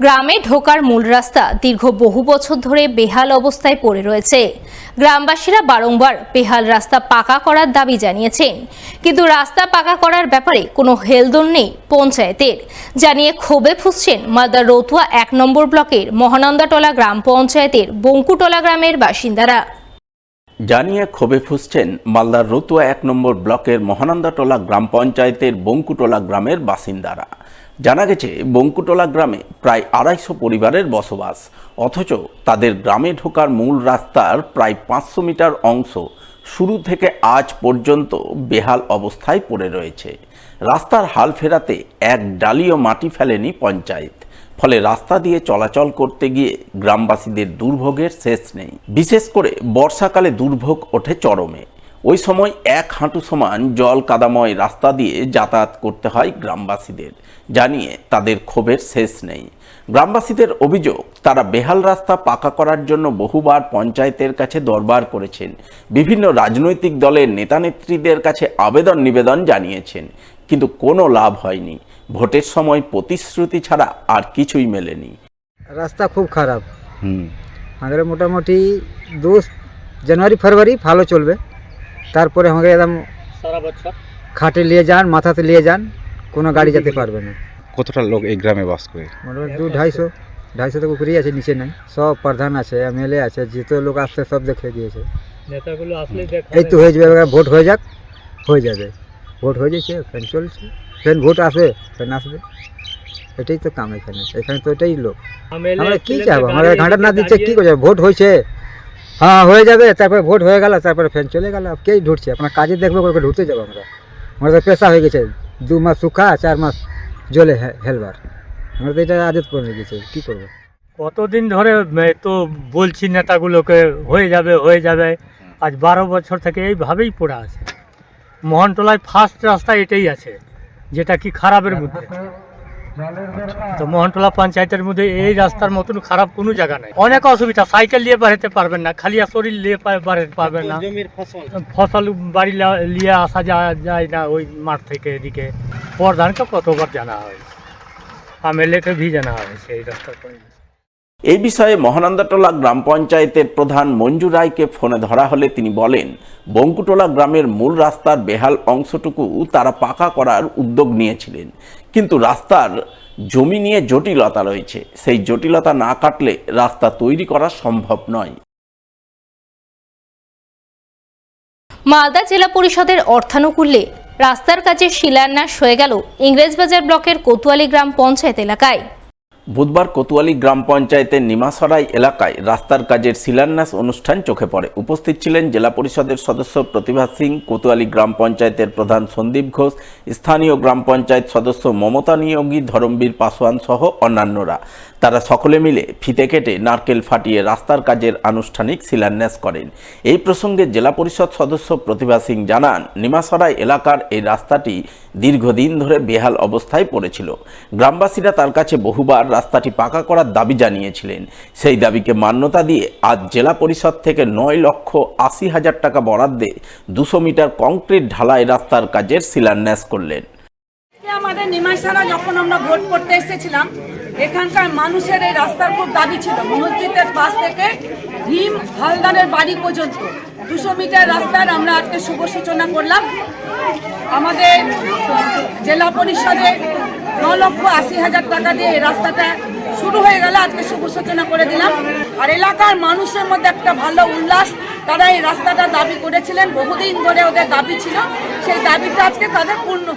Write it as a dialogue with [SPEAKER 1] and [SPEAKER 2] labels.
[SPEAKER 1] গ্রামে ঢোকার মূল রাস্তা দীর্ঘ বহু বছর ধরে বেহাল অবস্থায় পড়ে রয়েছে। গ্রামবাসীরা বারংবার বেহাল রাস্তা পাকা করার দাবি জানিয়েছেন, কিন্তু রাস্তা পাকা করার ব্যাপারে কোনো হেলদোল নেই পঞ্চায়েতের। জানিয়ে ক্ষোভে ফুঁসছেন মালদার রতুয়া ১ নম্বর ব্লকের মহানন্দাটোলা গ্রাম পঞ্চায়েতের বঙ্কুটোলা গ্রামের বাসিন্দারা।
[SPEAKER 2] জানিয়ে ক্ষোভে ফুঁসছেন মালদার রতুয়া ১ নম্বর ব্লকের মহানন্দাটোলা গ্রাম পঞ্চায়েতের বঙ্কুটোলা গ্রামের বাসিন্দারা। জানা গেছে, বঙ্কুটোলা গ্রামে প্রায় ২৫০ পরিবারের বসবাস, অথচ তাদের গ্রামে ঢোকার মূল রাস্তার প্রায় ৫০০ মিটার অংশ শুরু থেকে আজ পর্যন্ত বেহাল অবস্থায় পড়ে রয়েছে। রাস্তার হাল ফেরাতে এক ডালিও মাটি ফেলেনি পঞ্চায়েত, ফলে রাস্তা দিয়ে চলাচল করতে গিয়ে গ্রামবাসীদের দুর্ভোগের শেষ নেই। বিশেষ করে বর্ষাকালে দুর্ভোগ ওঠে চরমে। ওই সময় ১ হাঁটু সমান জল কাদাময় রাস্তা দিয়ে যাতায়াত করতে হয় গ্রামবাসীদের। জানিয়ে তাদের ক্ষোভের শেষ নেই। গ্রামবাসীদের অভিযোগ, তারা বেহাল রাস্তা পাকা করার জন্য বহুবার পঞ্চায়েতের কাছে দরবার করেছেন, বিভিন্ন রাজনৈতিক দলের নেতানেত্রীদের কাছে আবেদন নিবেদন জানিয়েছেন, কিন্তু কোনো লাভ হয়নি। ভোটের সময় প্রতিশ্রুতি ছাড়া আর কিছুই মেলেনি।
[SPEAKER 3] রাস্তা খুব খারাপ। আমাদের মোটামুটি ২ জানুয়ারি ফেব্রুয়ারি ভালো চলবে, তারপরে আমাকে একদম সারা বছর খাটে নিয়ে যান, মাথাতে নিয়ে যান, কোনো গাড়ি যেতে পারবে না।
[SPEAKER 4] কতটা লোক এই গ্রামে বাস করে?
[SPEAKER 3] মোটামুটি ২৫০ থেকে উপরেই আছে, নিচে নাই। সব প্রধান আছে, এমএলএ আছে, যেত লোক আসছে সব দেখে দিয়েছে। নেতাগুলো আসলে এই তো হয়ে যাবে, ভোট হয়ে যাক, হয়ে যাবে। ভোট হয়ে যাচ্ছে, ফ্যান চলছে, ফ্যান ভোট আসবে, ফ্যান আসবে, এটাই তো কাম এখানে। এখানে তো এটাই লোক। আমরা কি চাবো? আমাদের ঘাটা না দিচ্ছে কি করছে? ভোট হয়েছে, হ্যাঁ হয়ে যাবে, তারপরে ভোট হয়ে গেল, তারপরে ফ্যান চলে গেল। কে ঢুকছে? আপনার কাজে দেখবো, ওকে ঢুকতে যাবো আমরা? আমাদের পেশা হয়ে গেছে, 2 মাস শুকা, 4 মাস জলে হেলবার। আমরা তো এটা আদত করে গেছে, কী করবো?
[SPEAKER 5] কতদিন ধরে তো বলছি নেতাগুলোকে হয়ে যাবে হয়ে যাবে, আজ 12 বছর থেকে এইভাবেই পড়ে আছে। মোহনটোলায় ফার্স্ট রাস্তা এটাই আছে, যেটা কি খারাপের মধ্যে। তো মোহনটোলা পঞ্চায়েতের মধ্যে এই রাস্তার মতন খারাপ কোনো জায়গা নেই। অনেক অসুবিধা, সাইকেল নিয়ে বাড়িতে পারবেন না, খালি শরীর নিয়ে বাড়িতে পারবেন না, ফসল বাড়ি নিয়ে আসা যায় না ওই মাঠ থেকে এদিকে। প্রধানকে কতবার জানা হয়েছে, এমএলএকে ভি জানা হয়েছে এই রাস্তার।
[SPEAKER 2] এই বিষয়ে মহানন্দাটোলা গ্রাম পঞ্চায়েতের প্রধান মঞ্জু রায়কে ফোনে ধরা হলে তিনি বলেন, বঙ্কুটোলা গ্রামের মূল রাস্তার বেহাল অংশটুকু তারা পাকা করার উদ্যোগ নিয়েছিলেন, কিন্তু রাস্তার জমি নিয়ে জটিলতা রয়েছে। সেই জটিলতা না কাটলে রাস্তা তৈরি করা সম্ভব নয়।
[SPEAKER 1] মালদা জেলা পরিষদের অর্থানুকূল্যে রাস্তার কাজের শিলান্যাস হয়ে গেল ইংরেজবাজার ব্লকের কোতোয়ালি গ্রাম পঞ্চায়েত এলাকায়।
[SPEAKER 2] বুধবার কোতোয়ালি গ্রাম পঞ্চায়েতের নিমাসরাই এলাকায় রাস্তার কাজের শিলান্যাস অনুষ্ঠান চোখে পড়ে। উপস্থিত ছিলেন জেলা পরিষদের সদস্য প্রতিভা সিং, কোতোয়ালি গ্রাম পঞ্চায়েতের প্রধান সন্দীপ ঘোষ, স্থানীয় গ্রাম পঞ্চায়েত সদস্য মমতা নিয়োগী, ধরমবীর পাসওয়ান সহ অন্যান্যরা। তারা সকলে মিলে ফিতে কেটে নারকেল ফাটিয়ে রাস্তার কাজের আনুষ্ঠানিক শিলান্যাস করেন। এই প্রসঙ্গে জেলা পরিষদ সদস্য প্রতিভা সিং জানান, নিমাসরাই এলাকার এই রাস্তাটি দীর্ঘদিন ধরে বেহাল অবস্থায় পড়েছিল। গ্রামবাসীরা তার কাছে বহুবার রাস্তাটি পাকা করার দাবি জানিয়েছিলেন। সেই দাবিকে মান্যতা দিয়ে আজ জেলা পরিষদ থেকে ৯,৮০,০০০ টাকা বরাদ্দে ২০০ মিটার কংক্রিট ঢালাই রাস্তার কাজের শিলান্যাস করলেন।
[SPEAKER 6] আমাদের নিমাইছড়া যখন আমরা ভোট করতে এসেছিলাম, এখানকার মানুষের এই রাস্তার খুব দাবি ছিল। মসজিদের পাশ থেকে ভীম হালদারের বাড়ি পর্যন্ত ২০০ মিটার রাস্তার আমরা আজকে শুভ সূচনা করলাম। আমাদের জেলা পরিষদে ৯,৮০,০০০ টাকা দিয়ে এই রাস্তাটা শুরু হয়ে গেল, আজকে শুভ সূচনা করে দিলাম। আর এলাকার মানুষের মধ্যে একটা ভালো উল্লাস, তারা এই রাস্তাটা দাবি করেছিলেন, বহুদিন ধরে ওদের দাবি ছিল, সেই দাবিটা আজকে তাদের পূর্ণ।